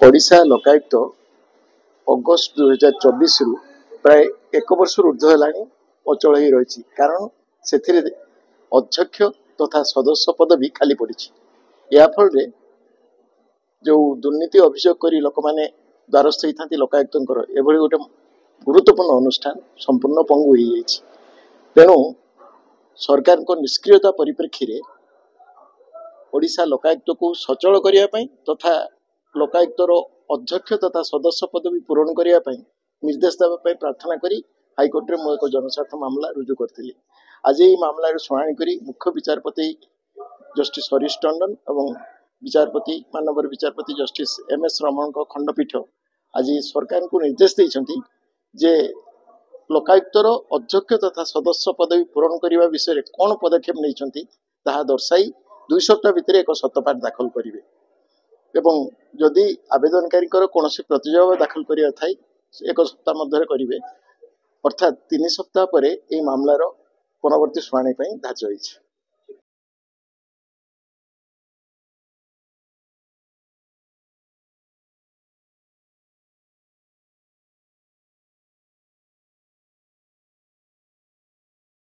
Odisha Lokayukta August 2024 रु प्राय एक वर्ष ऊर्ध है अचल ही रही कारण से अध्यक्ष तथा सदस्य पद भी खाली पड़ी या फल जो दुर्नीति अभियोग कर लोक मैंने द्वारस्थ होता लोकायुक्त गोटे गुरुत्वपूर्ण अनुष्ठान संपूर्ण पंगु हो तेणु सरकार को निष्क्रियता परिप्रेक्षी में ओडिशा लोकायुक्त को सचल करने तथा लोकायुक्तर अध्यक्ष तथा सदस्य पदवी पूरण करने निर्देश देवाई प्रार्थना करी हाइकोर्ट में एक जनस्वार्थ मामला रुजु करी। आज ये मामला शुणाणी करी मुख्य विचारपति जस्टिस हरीश टंडन और विचारपति मानवर विचारपति जस्टिस एम.एस. रमण खंडपीठ आज सरकार को निर्देश देइछंती जे लोकायुक्तर अध्यक्ष तथा सदस्य पदवी पूरण करने विषय कौन पदक्षेप नहीं ताहा दर्शाई 2 सप्ताह भितर एक सत्यपाठ दाखल करेंगे एवं जदि आवेदनकारी कौन प्रतिजवाब दाखल करिया थाई 1 सप्ताह मध्य करेंगे अर्थात 3 सप्ताह पर यह मामलार परवर्ती शुणाणी धार्य होइछि।